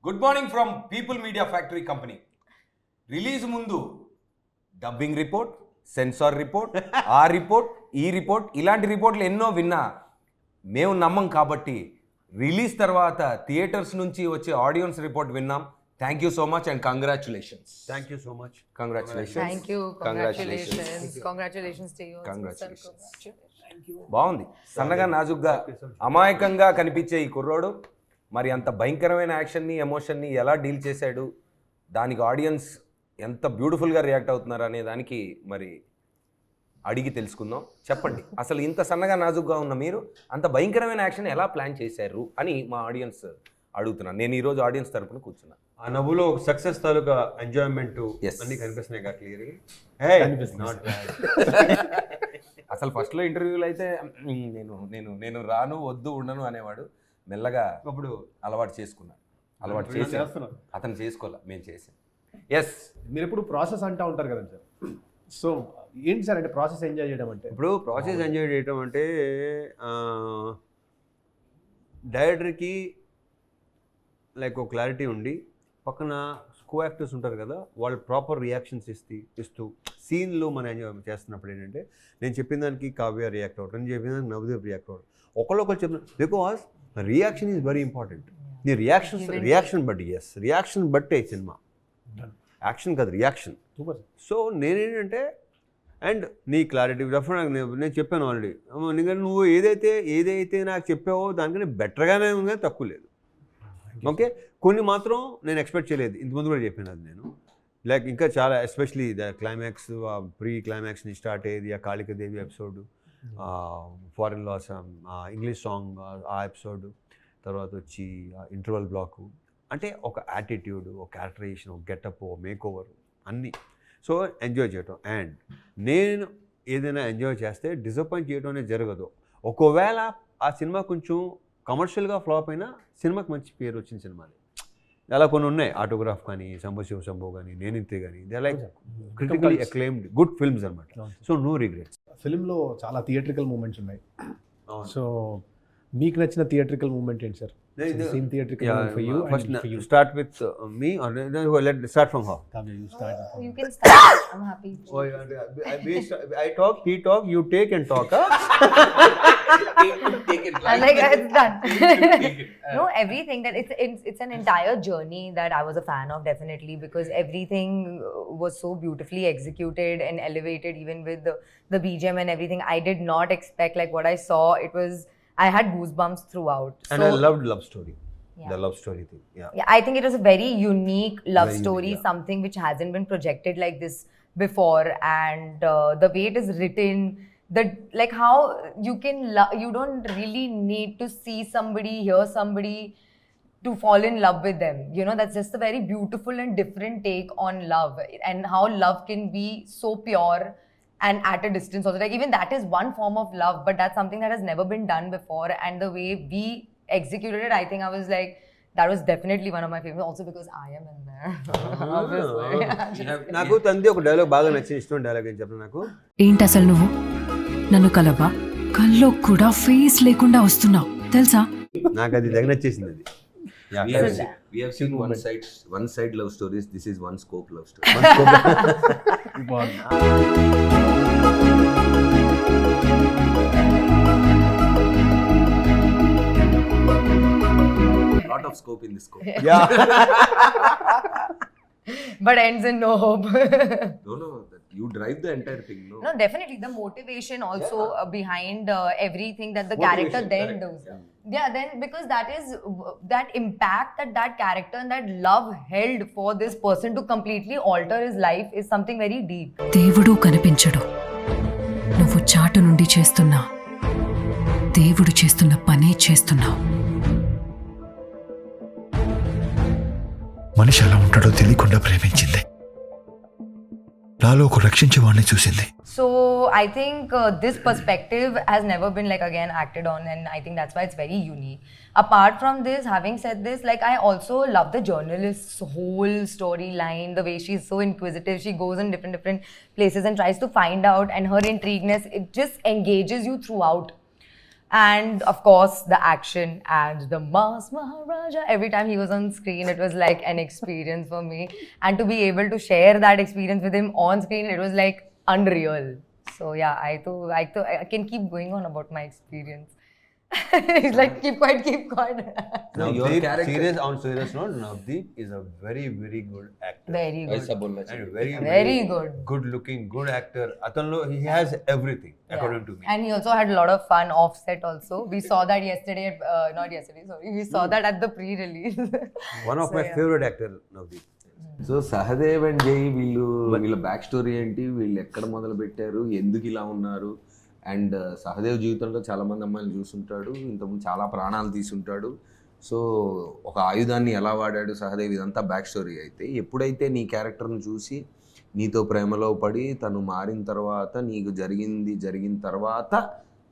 Good morning from people media factory company. Release ముందు dubbing report, censor report, ఆ report, ఈ report, ఇలాంటి రిపోర్ట్లు ఎన్నో విన్నా మేము నమ్మం. కాబట్టి రిలీజ్ తర్వాత థియేటర్స్ నుంచి వచ్చే ఆడియన్స్ రిపోర్ట్ విన్నాం. Thank you so much and congratulations. Thank you so much. Congratulations. Thank you. Congratulations. Congratulations to you. Congratulations. Thank you. బాగుంది. సన్నగా నాజుగ్గా అమాయకంగా కనిపించే ఈ కుర్రోడు మరి అంత భయంకరమైన యాక్షన్ని, ఎమోషన్ని ఎలా డీల్ చేశాడు, దానికి ఆడియన్స్ ఎంత బ్యూటిఫుల్గా రియాక్ట్ అవుతున్నారు అనే దానికి మరి అడిగి తెలుసుకుందాం. చెప్పండి, అసలు ఇంత సన్నగా నాజుగ్గా ఉన్న మీరు అంత భయంకరమైన యాక్షన్ ఎలా ప్లాన్ చేశారు అని మా ఆడియన్స్ అడుగుతున్నాను. నేను ఈరోజు ఆడియన్స్ తరపున కూర్చున్నా. ఆ నవ్వులో ఒక సక్సెస్ తాలూకా ఎంజాయ్మెంట్ Yes. అన్ని కనిపిస్తున్నాయి కదా క్లియర్గా. అసలు ఫస్ట్లో ఇంటర్వ్యూలో అయితే నేను నేను నేను రాను, వద్దు, ఉండను అనేవాడు. మెల్లగా అప్పుడు అలవాటు చేసుకున్నాను. అలవాటు చేసి చేస్తున్నారు. అతను చేసుకోలే, మేము చేసాం. ఎస్, మీరు ఎప్పుడు ప్రాసెస్ అంటూ ఉంటారు కదండి సార్. సో ఏంటి సార్ అంటే ప్రాసెస్ ఎంజాయ్ చేయడం అంటే? ఇప్పుడు ప్రాసెస్ ఎంజాయ్ చేయటం అంటే డైరెక్టర్కి లైక్ ఒక క్లారిటీ ఉండి పక్కన కో యాక్టర్స్ ఉంటారు కదా, వాళ్ళు ప్రాపర్ రియాక్షన్స్ ఇస్తూ సీన్లో మనం ఎంజాయ్ చేస్తున్నప్పుడు ఏంటంటే నేను చెప్పిన దానికి కావ్య రియాక్ట్ అవ్వడం, నేను చెప్పిన దానికి నవదీప్ రియాక్ట్ అవ్వడం, ఒకళ్ళు చెప్పిన because reaction is very important. నీ రియాక్షన్ బట్టి రియాక్షన్ బట్టే సినిమా, యాక్షన్ కాదు రియాక్షన్. సూపర్. సో నేనేంటంటే అండ్ నీ క్లారిటీ డెఫినెట్ నేను చెప్పాను ఆల్రెడీ, ఎందుకంటే నువ్వు ఏదైతే నాకు చెప్పావో దానికన్నా బెటర్గానే ఉంది కానీ తక్కువ లేదు. ఓకే, కొన్ని మాత్రం నేను ఎక్స్పెక్ట్ చేయలేదు, ఇంతకుముందు కూడా చెప్పాను అది నేను. లైక్ ఇంకా చాలా especially the climax, pre climax ని స్టార్ట్ అయ్యేది ఆ Kalikadevi episode, foreign laws, English song ఆ ఎపిసోడ్, తర్వాత వచ్చి ఇంటర్వల్ బ్లాకు, అంటే ఒక యాటిట్యూడ్, ఒక క్యారెక్టరైజేషన్, ఒక గెటప్, ఒక మేక్ ఓవర్ అన్నీ. సో ఎంజాయ్ చేయటం. అండ్ నేను ఏదైనా ఎంజాయ్ చేస్తే డిసప్పాయింట్ చేయడం అనేది జరగదు. ఒకవేళ ఆ సినిమా కొంచెం కమర్షియల్గా ఫ్లాప్ అయినా సినిమాకి మంచి పేరు వచ్చిన సినిమాలు అలా కొన్ని ఉన్నాయి. ఆటోగ్రాఫ్ కానీ, శంభో కానీ, నేనింతే కానీ, they like critically acclaimed good films అనమాట. So no regrets. ఫిల్మ్లో చాలా థియేట్రికల్ మూమెంట్స్ ఉన్నాయి. సో మీకు నచ్చిన థియేట్రికల్ మూమెంట్ ఏంటి sir? Same theatrical moment for you First, and for you. start with me or let's start from her. Kavya, you start. You can start. I'm happy. I talk, he talk, you take and talk. I'm like, it's done. No, everything that it's an entire journey that I was a fan of, definitely, because everything was so beautifully executed and elevated, even with the BGM and everything. I did not expect, like, what I saw. I had goosebumps throughout. And so, I loved love story. Yeah. The love story thing. Yeah. Yeah, I think it was a very unique love Very story, unique, yeah. something which hasn't been projected like this before, and the way it is written, like how you can you don't really need to see somebody, hear somebody to fall in love with them. You know, that's just a very beautiful and different take on love, and how love can be so pure and at a distance also. Like, even that is one form of love, but that's something that has never been done before. And the way we executed it, I think I was like, that was definitely one of my favorites, also because I am in there. Obviously. నాకు తంది ఒక dialogue బాగా నచ్చిన ఇష్టం dialogue ఏం చెప్పను నాకు. ఏంటి అసలు నువ్వు నన్ను కలవా? కల్లో కూడా ఫేస్ లేకుండా వస్తున్నావు తెలుసా? నాకు అది దగ్గర నచ్చేసింది అది. we have seen one side love stories. This is one scope love story. Lot of scope in this scope. Yeah. But ends in no hope. No, that you drive the entire thing. No, definitely the motivation also behind everything that the Motivation, character then correct. does. Yeah, then because that is that impact that character and that love held for this person to completely alter his life is something very deep. దేవుడు కనిపించడు, నువ్వు చాటు నుండి చేస్తున్నా దేవుడు చేస్తున్న పనే చేస్తున్నావు. మనిషి ఎలా ఉంటాడో తెలియకుండా ప్రేమించింది, నాలో ఒక రక్షించేవాడిని చూసింది. So I think this perspective has never been like again acted on, and I think that's why it's very unique. Apart from this, having said this, like I also love the journalist's whole storyline, the way she's so inquisitive. She goes in different places and tries to find out, and her intrigueness, it just engages you throughout. And of course, the action and the Mass Maharaja. Every time he was on screen, it was like an experience for me. And to be able to share that experience with him on screen, it was like unreal. So yeah, I can keep going on about my experience. It's like keep quiet. No, your Navdeep, character- on serious note, Navdeep is a very, very good actor. Very good. And very, Very good. good looking, good actor. Atanlo, he has everything, according to me. And he also had a lot of fun offset also. We saw that yesterday, not yesterday, sorry. We saw that at the pre-release. One of my favorite actor, Navdeep. So Sahadev and జై వీళ్ళ back story ఏంటి, వీళ్ళు ఎక్కడ మొదలు పెట్టారు, ఎందుకు ఇలా ఉన్నారు, అండ్ సహదేవ్ జీవితంలో చాలామంది అమ్మాయిలు చూస్తుంటాడు, ఇంతకుముందు చాలా ప్రాణాలు తీసుంటాడు. సో ఒక ఆయుధాన్ని ఎలా వాడాడు సహదేవ్, ఇదంతా బ్యాక్ స్టోరీ. అయితే ఎప్పుడైతే నీ క్యారెక్టర్ని చూసి నీతో ప్రేమలో పడి తను మారిన తర్వాత నీకు జరిగిన తర్వాత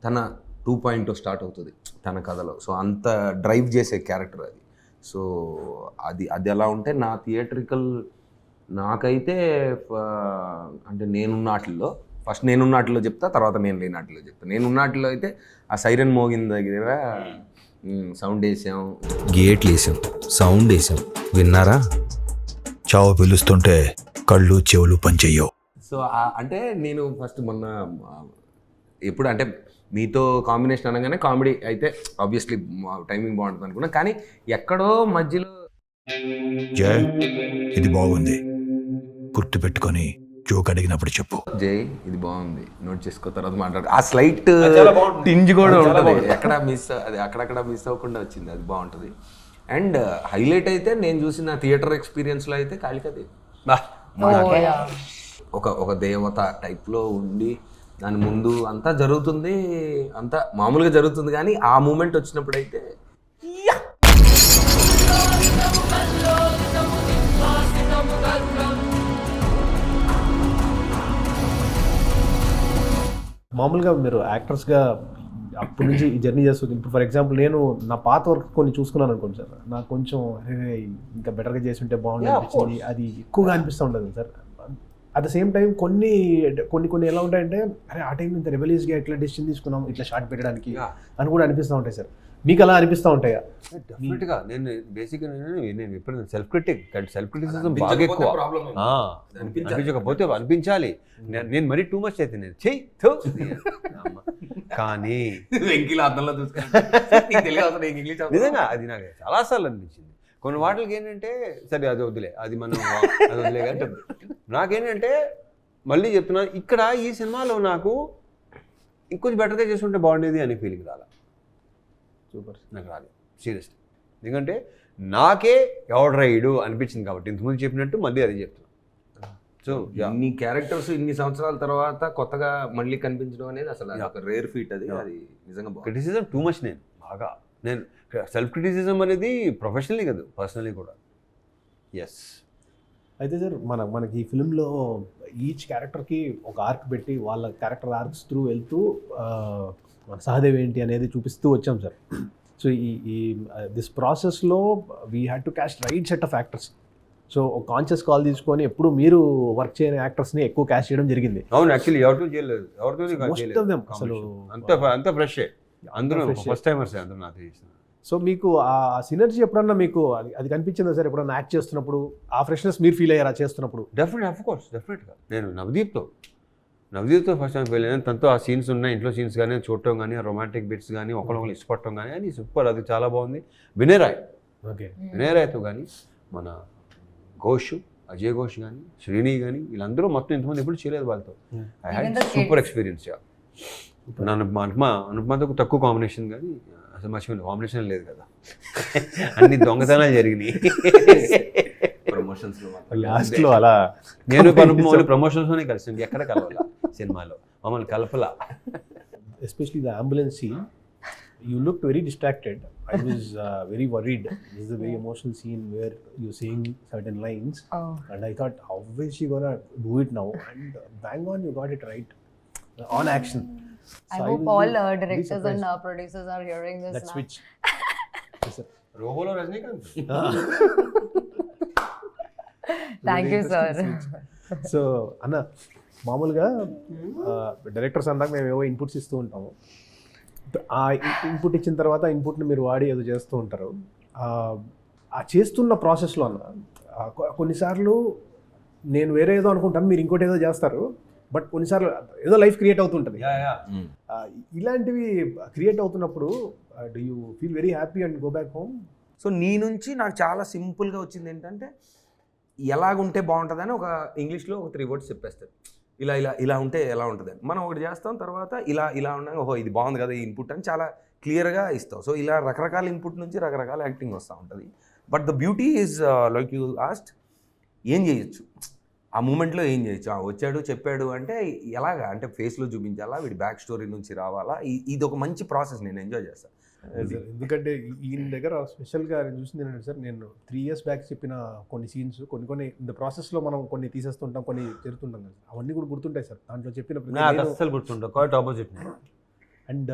తన 2.0 స్టార్ట్ అవుతుంది తన కథలో. సో అంత డ్రైవ్ చేసే క్యారెక్టర్ అది. సో అది ఎలా ఉంటే నా థియేట్రికల్ నాకైతే అంటే నేనున్నాటిల్లో ఫస్ట్ నేనున్నాటిలో చెప్తా, తర్వాత నేను లేనాటిలో చెప్తా. నేనున్నాటిలో అయితే ఆ సైరన్ మోగిన దగ్గర సౌండ్ వేసాం, గేట్లు వేసాం, సౌండ్ వేసాం, విన్నారా? చావు పిలుస్తుంటే కళ్ళు చెవులు పనిచెయ్యవు. సో అంటే నేను ఫస్ట్ మొన్న ఎప్పుడు అంటే మీతో కాంబినేషన్ అనగానే కామెడీ అయితే ఆబ్వియస్లీ టైమింగ్ బాగుంటుంది అనుకున్నా, కానీ ఎక్కడో మధ్యలో జయ ఇది బాగుంది, గుర్తుపెట్టుకొని జోక్ అడిగినప్పుడు చెప్పు. జై ఇది బాగుంది నోట్ చేసుకో తర్వాత మాట్లాడు. ఆ స్లైట్ టింజ్ కూడా ఉంటుంది, ఎక్కడ మిస్ అది అక్కడక్కడ మిస్ అవ్వకుండా వచ్చింది, అది బాగుంటుంది. అండ్ హైలైట్ అయితే నేను చూసిన థియేటర్ ఎక్స్పీరియన్స్లో అయితే కాళికాదేవి ఒక దేవత టైప్లో ఉండి దాని ముందు అంతా జరుగుతుంది, అంతా మామూలుగా జరుగుతుంది, కానీ ఆ మూమెంట్ వచ్చినప్పుడు అయితే మామూలుగా మీరు యాక్టర్స్గా అప్పటి నుంచి ఈ జర్నీ చేస్తుంది. ఇప్పుడు ఫర్ ఎగ్జాంపుల్ నేను నా పాత వర్క్ కొన్ని చూసుకున్నాను అనుకోండి సార్, నాకు కొంచెం ఇంకా బెటర్గా చేసి ఉంటే బాగుంది అనిపించింది, అది ఎక్కువగా అనిపిస్తూ ఉంటుంది sir. At the same time కొన్ని ఎలా ఉంటాయంటే అరే ఆ టైం ఇంత రెబెలియస్గా ఇట్లా డెసిషన్ తీసుకున్నాం ఇట్లా షార్ట్ పెట్టడానికి అని కూడా అనిపిస్తూ ఉంటాయి సార్. మీకు అలా అనిపిస్తూ ఉంటాయా? డెఫినెట్గా నేను బేసిక్గా నేను ఎప్పుడు సెల్ఫ్ క్రిటిసిజం బాగా ఎక్కువ. అనిపించకపోతే అనిపించాలి. నేను మరీ టూ మచ్ అయితే నేను కానీ నిజంగా అది నాకు చాలాసార్లు అనిపించింది. కొన్ని వాటికి ఏంటంటే సరే అది వదిలే కానీ నాకేంటంటే మళ్ళీ చెప్తున్నా, ఇక్కడ ఈ సినిమాలో నాకు ఇంకొంచెం బెటర్గా చేస్తుంటే బాగుండేది అనే ఫీలింగ్ రాలా. సూపర్, నాకు రాలేదు సీరియస్లీ. ఎందుకంటే నాకే ఎవడ్రైడు అనిపించింది కాబట్టి ఇంతకుముందు చెప్పినట్టు మళ్ళీ అది చెప్తున్నా. సో ఇన్ని క్యారెక్టర్స్ ఇన్ని సంవత్సరాల తర్వాత కొత్తగా మళ్ళీ కనిపించడం అనేది అసలు ఒక రేర్ ఫీట్. అది నిజంగా క్రిటిసిజం టూ మచ్. నేను సెల్ఫ్ క్రిటిసిజం అనేది ప్రొఫెషనలీ కాదు, పర్సనలీ కూడా. ఎస్. అయితే సార్ మనకి ఈ ఫిల్మ్లో ఈచ్ క్యారెక్టర్కి ఒక ఆర్క్ పెట్టి వాళ్ళ క్యారెక్టర్ ఆర్క్స్ త్రూ వెళ్తూ మన సహదేవ్ ఏంటి అనేది చూపిస్తూ వచ్చాం సార్. సో ఈ దిస్ ప్రాసెస్లో we had to caste right set of actors. So ఒక కాన్షియస్ కాల్ తీసుకొని ఎప్పుడు మీరు వర్క్ చేయని యాక్టర్స్ని ఎక్కువ క్యాస్ట్ చేయడం జరిగింది. అవును, యాక్చువల్లీ ఎవరితో చేయలేదు, అసలు అంత ఫ్రెష్ అందరూ ఫస్ట్ టైమర్స్ అందరూ నాకు చేసిన. సో మీకు ఆ సినర్జీ ఎప్పుడన్నా మీకు అది కనిపించిందా సార్? ఎప్పుడన్నా యాక్ట్ చేస్తున్నప్పుడు ఆ ఫ్రెష్నెస్ మీరు ఫీల్ అయ్యారా చేస్తున్నప్పుడు? డెఫినెట్గా నేను నవదీప్తో ఫస్ట్ టైం ఫీల్ అయ్యాను. తనతో ఆ సీన్స్ ఉన్నాయి, ఇంట్లో సీన్స్ కానీ చూడటం కానీ రొమాంటిక్ బిట్స్ కానీ ఒకరికొకరు ఇష్టపడటం కానీ అది సూపర్, అది చాలా బాగుంది. వినయ్ రాయ్తో కానీ మన అజయ్ ఘోష్ కానీ శ్రీని కానీ వీళ్ళందరూ మొత్తం ఇంతమంది ఎప్పుడు చేయలేదు వాళ్ళతో. I had super experience. అనుపమతో తక్కువ కాంబినేషన్ కానీ అసలు మర్చిపోయింది, కాంబినేషన్ లేదు కదా, అన్ని దొంగతనాలు జరిగినాయి ప్రమోషన్స్లో. లాస్ట్లో అలా నేను మళ్ళీ ప్రమోషన్స్లోనే కలిసి ఎక్కడ కలవాలా సినిమాలో, మమ్మల్ని కలపలా. Especially the ambulance scene, you looked very distracted. I was very worried. This is a very emotional scene where you're saying certain lines, and I thought, how is she gonna do it now? And bang on, you got it right on action. I hope all directors and producers are hearing this. That switch. Yes, sir. రోబోలో Rajinikanth. Thank you, sir. So అన్న మామూలుగా directors అందాక మేము ఏవో inputs ఇస్తూ ఉంటాము. ఆ input ఇచ్చిన తర్వాత ఇన్పుట్ని మీరు వాడి ఏదో చేస్తూ ఉంటారు. ఆ చేస్తున్న ప్రాసెస్లో అన్న కొన్నిసార్లు నేను వేరే ఏదో అనుకుంటాను, మీరు ఇంకోటి ఏదో చేస్తారు, బట్ కొన్నిసార్లు ఏదో లైఫ్ క్రియేట్ అవుతుంటుంది. ఇలాంటివి క్రియేట్ అవుతున్నప్పుడు do you feel very happy and go back home? So నీ నుంచి నాకు చాలా సింపుల్గా వచ్చింది ఏంటంటే ఎలాగుంటే బాగుంటుందని ఒక ఇంగ్లీష్లో ఒక 3 words చెప్పేస్తారు. ఇలా ఇలా ఇలా ఉంటే ఎలా ఉంటుంది, మనం ఒకటి చేస్తాం, తర్వాత ఇలా ఇలా ఉండగా ఓహో ఇది బాగుంది కదా ఈ ఇన్పుట్ అని చాలా క్లియర్గా ఇస్తాం. సో ఇలా రకరకాల ఇన్పుట్ నుంచి రకరకాల యాక్టింగ్ వస్తూ ఉంటుంది. But the beauty is like you ఆస్ట్, ఏం చేయొచ్చు ఆ మూమెంట్లో, ఏం చేయొచ్చు. వచ్చాడు చెప్పాడు అంటే ఎలాగా అంటే ఫేస్లో చూపించాలా, వీడి బ్యాక్ స్టోరీ నుంచి రావాలా, ఇది ఒక మంచి ప్రాసెస్, నేను ఎంజాయ్ చేస్తాను. ఎందుకంటే ఈయన దగ్గర స్పెషల్గా నేను చూసింది ఏంటంటే సార్, నేను 3 years బ్యాక్ చెప్పిన కొన్ని సీన్స్ కొన్ని ఇంత ప్రాసెస్లో మనం కొన్ని తీసేస్తుంటాం, కొన్ని జరుగుతుంటాం కదా, అవన్నీ కూడా గుర్తుంటాయి సార్ దాంట్లో చెప్పిన అస్సలు గుర్తుండవు, క్వైట్ ఆపోజిట్. అండ్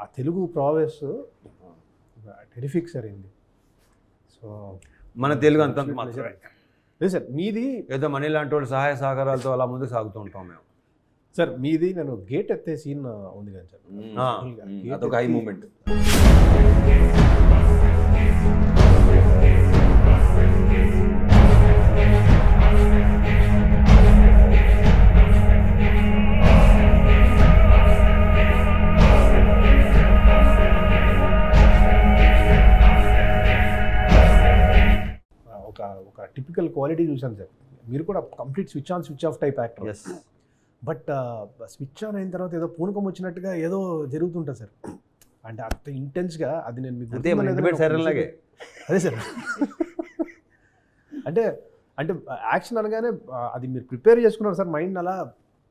ఆ తెలుగు ప్రావెస్ టెరిఫిక్ సార్ అయింది. సో మన తెలుగు అంత మాత్రమే లేదు సార్. మీది ఏదో మనీ లాంటి వాళ్ళు సహాయ సహకారాలతో అలా ముందుకు సాగుతూ ఉంటాం మేము. సార్ మీది నేను గేట్ ఎత్తే సీన్ ఉంది కదా సార్, అదొక హై మూమెంట్. ఒక టిపికల్ క్వాలిటీ చూసాను సార్. మీరు కూడా complete switch on switch off type actor. Yes, but switch on అయిన తర్వాత ఏదో పూనకం వచ్చినట్టుగా ఏదో జరుగుతుంటుంది సార్. అంటే అంత ఇంటెన్స్గా అది నేను మీకు అంతే మన ఇంటిమేట్ సైరన్ లాగే. అదే సార్. అంటే అంటే యాక్షన్ అనగానే అది మీరు ప్రిపేర్ చేసుకున్నారు సార్, మైండ్ అలా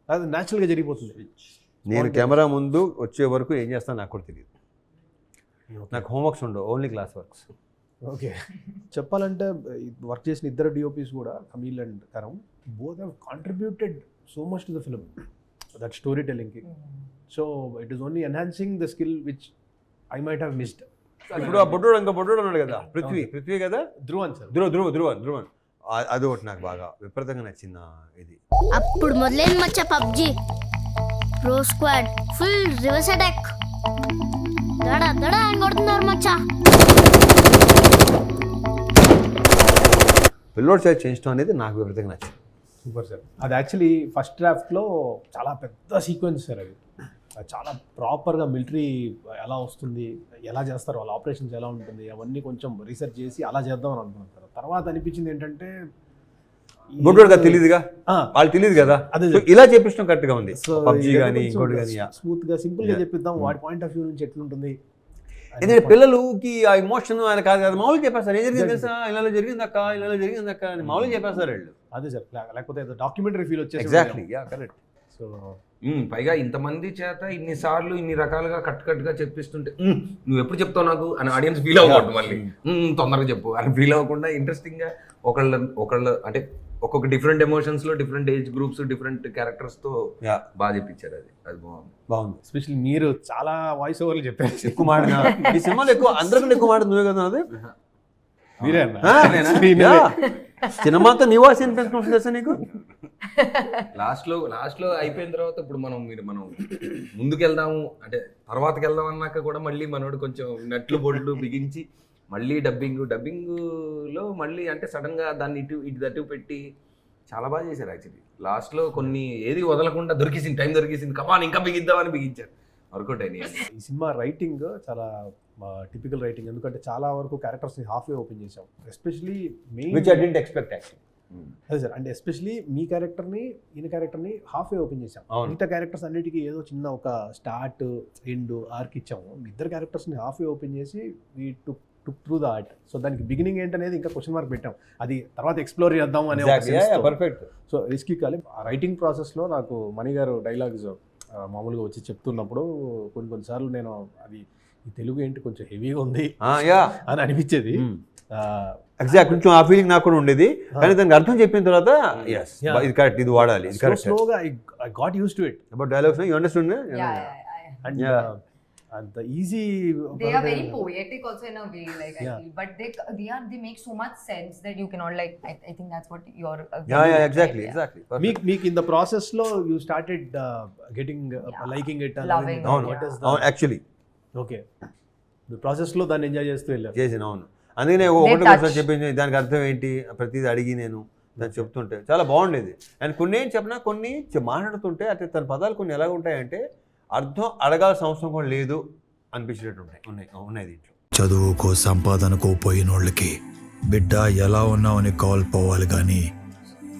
అది న్యాచురల్గా జరిగిపోతుంది. నేను కెమెరా ముందు వచ్చే వరకు ఏం చేస్తాను నాకు కూడా తెలియదు. నాకు హోంవర్క్స్ ఉండవు, ఓన్లీ క్లాస్ వర్క్స్. ఓకే. చెప్పాలంటే వర్క్ చేసిన ఇద్దరు డిఓపీస్ కూడా, Ameel and Karam, both have contributed so much to the film, that storytelling. So it is only enhancing the skill which I might have missed. ఇప్పుడు ఆ బొడ్డోడు ఇంకా బొడ్డోడు ఉన్నాడు కదా, పృథ్వీ కదా, ధ్రువన్ సార్, ధ్రువన్ అది ఒకటి నాకు బాగా విపరీతంగా నచ్చిన ఇది. అప్పుడు మొదలైంది మచ్చా PUBG, pro squad, full reverse attack, దడ దడ అని కొడుతున్నారు మచ్చా. పిల్లోడ్ సైడ్ చేయించడం అనేది నాకు విపరీతంగా నచ్చింది. Super sir. అది యాక్చువల్లీ ఫస్ట్ డ్రాఫ్ట్లో చాలా పెద్ద సీక్వెన్స్ సార్. అది చాలా ప్రాపర్గా మిలిటరీ ఎలా వస్తుంది, ఎలా చేస్తారు, వాళ్ళ ఆపరేషన్స్ ఎలా ఉంటుంది, అవన్నీ కొంచెం రీసెర్చ్ చేసి అలా చేద్దామని అనుకున్నాను సార్. తర్వాత అనిపించింది ఏంటంటే బొడ్డోడుగా తెలియదుగా, వాళ్ళు తెలియదు కదా, అదే ఇలా చేపించడం కరెక్ట్గా ఉంది. పబ్జీ కానీ ఇంకోటి కానీ స్మూత్గా సింపుల్గా చెప్పిద్దాం, వాడి పాయింట్ ఆఫ్ వ్యూ నుంచి ఎట్లుంటుంది. ఎందుకంటే పిల్లలకి ఆ ఎమోషన్ ఆయన కాదు కదా, మామూలుగా చెప్పేస్తారు, ఏం జరిగింది తెలుసా, ఇలా జరిగిందక్క అని మామూలుగా చెప్పేస్తారు వాళ్ళు. అదే సార్, లేకపోతే డాక్యుమెంటరీ ఫీల్ వచ్చేసి. Exactly, correct. సో పైగా ఇంతమంది చేత ఇన్నిసార్లు ఇన్ని రకాలుగా కట్టుగా చెప్పిస్తుంటే నువ్వు ఎప్పుడు చెప్తావు నాకు అని ఆడియన్స్ ఫీల్ అవ్వకూడదు, మళ్ళీ తొందరగా చెప్పు అని ఫీల్ అవ్వకుండా ఇంట్రెస్టింగ్గా ఒకళ్ళు అంటే ఒక్కొక్క డిఫరెంట్ ఎమోషన్స్లో డిఫరెంట్ ఏజ్ గ్రూప్స్ డిఫరెంట్ క్యారెక్టర్స్తో బాగా చెప్పించారు. అది బాగుంది. ఎస్పెషల్లీ మీరు చాలా వాయిస్ ఓవర్లు చెప్పారు, ఎక్కువ మాడినా ఈ సినిమాలో ఎక్కువ అందరికంటే ఎక్కువ మాట నువ్వే కదా. అది మీరే సినిమాతో నీ వాయిస్ వినిపించుకుంటుంది తెలుసా నీకు. లాస్ట్లో అయిపోయిన తర్వాత ఇప్పుడు మనం ముందుకెళ్దాము అంటే తర్వాతకి వెళ్దాం అన్నాక కూడా మళ్ళీ మనోడు కొంచెం నట్లు బొడ్లు బిగించి మళ్ళీ డబ్బింగ్లో మళ్ళీ అంటే సడన్గా దాన్ని ఇటు పెట్టి చాలా బాగా చేశారు. యాక్చువల్లీ లాస్ట్లో కొన్ని ఏది వదలకుండా టైం దొరికేసింది, కమాన్ ఇంకా బిగిద్దామని బిగించారు, వర్కౌట్ అయినాయి. ఈ సినిమా రైటింగ్ చాలా టిపికల్ రైటింగ్, ఎందుకంటే చాలా వరకు క్యారెక్టర్స్ని హాఫ్ వే ఓపెన్ చేసాం. Especially main which I didn't expect actually. అదే సార్, అంటే ఎస్పెషలీ మీ క్యారెక్టర్ని ఈయన క్యారెక్టర్ని హాఫ్ వే ఓపెన్ చేసాం. మిగతా క్యారెక్టర్స్ అన్నిటికీ ఏదో చిన్న ఒక స్టార్ట్ ఎండ్ ఆర్క్ ఇచ్చాము. ఇద్దరు క్యారెక్టర్స్ని హాఫ్ వే ఓపెన్ చేసి we took through the art. So దానికి బిగినింగ్ ఏంటనేది ఇంకా క్వశ్చన్ మార్క్ పెట్టాం, అది తర్వాత ఎక్స్ప్లోర్ చేద్దాం అనే. పర్ఫెక్ట్. సో రిస్కీ కాలి. ఆ రైటింగ్ ప్రాసెస్లో నాకు మణి గారు డైలాగ్స్ మామూలుగా వచ్చి చెప్తున్నప్పుడు కొన్నిసార్లు నేను అది ఈ తెలుగు ఏంటి కొంచెం హెవీగా ఉంది అని అనిపించేది. ఎగ్జాక్ట్, కొంచెం ఆ ఫీలింగ్ నాకు కూడా ఉండేది, కానీ దానికి అర్థం చెప్పిన తర్వాత ఇది కరెక్ట్, ఇది వాడాలి, ఇది కరెక్ట్. స్లోగా I got use to it. About dialogues you understand. And the easy, they are very poetic also in a way, like I feel, but they make so much sense that you cannot like I think that's what you're exactly. Meek in the process lo you started getting liking it and loving no, it. actually okay ప్రాసెస్లో దాన్ని enjoy చేస్తూ వెళ్ళారు. చేసిన అవును. అందుకనే ఒకటి touch. ఒకసారి చెప్పింది దానికి అర్థం ఏంటి ప్రతిదీ అడిగి నేను దాన్ని చెప్తుంటే చాలా బాగుండేది. అండ్ కొన్ని ఏం చెప్పినా కొన్ని మాట్లాడుతుంటే అంటే తన పదాలు కొన్ని ఎలా ఉంటాయంటే అర్థం అడగాల్సిన అవసరం కూడా లేదు అనిపించేటట్టు ఉన్నాయి దీంట్లో. చదువుకో సంపాదనకో పోయినోళ్ళకి బిడ్డ ఎలా ఉన్నావని కాల్ పోవాలి కానీ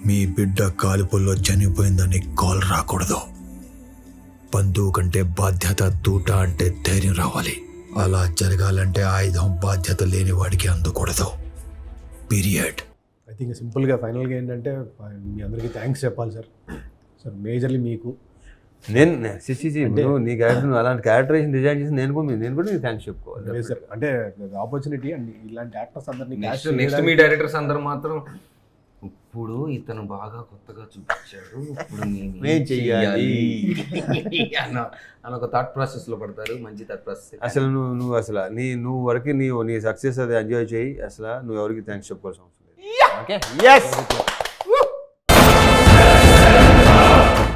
మీ బిడ్డ కాలిపుల్లో చనిపోయిందని కాల్ రాకూడదు. బంధువు కంటే బాధ్యత తూట అంటే ధైర్యం రావాలి. అలా జరగాలంటే ఆయుధం బాధ్యత లేని వాడికి అందకూడదు. పీరియడ్. ఐ థింక్ సింపుల్గా ఫైనల్గా ఏంటంటే మీ అందరికీ థ్యాంక్స్ చెప్పాలి సార్. సార్ మేజర్లీ మీకు నేను నీ క్యారెక్టర్ నువ్వు అలాంటి క్యారెక్టరేషన్ డిజైన్ చేసి నేను కూడా నీకు థ్యాంక్స్ చెప్పుకోవాలి. లేదు సార్, అంటే ఆపర్చునిటీ అండ్ ఇలాంటి యాక్టర్స్ అందరినీ నెక్స్ట్ మీ డైరెక్టర్స్ అందరూ మాత్రం ఇప్పుడు ఇతను బాగా కొత్తగా చూపించాడు, ఇప్పుడు నేను చెయ్యాలి అని ఒక థాట్ ప్రాసెస్ లో పడతారు. మంచి థాట్ ప్రాసెస్. అసలు నువ్వు అసలు నువ్వు వరకు నీ సక్సెస్ అది ఎంజాయ్ చేయి. అసలు నువ్వు ఎవరికి థ్యాంక్స్ చెప్పుకోవాల్సిన అవసరం లేదు. ఓకే.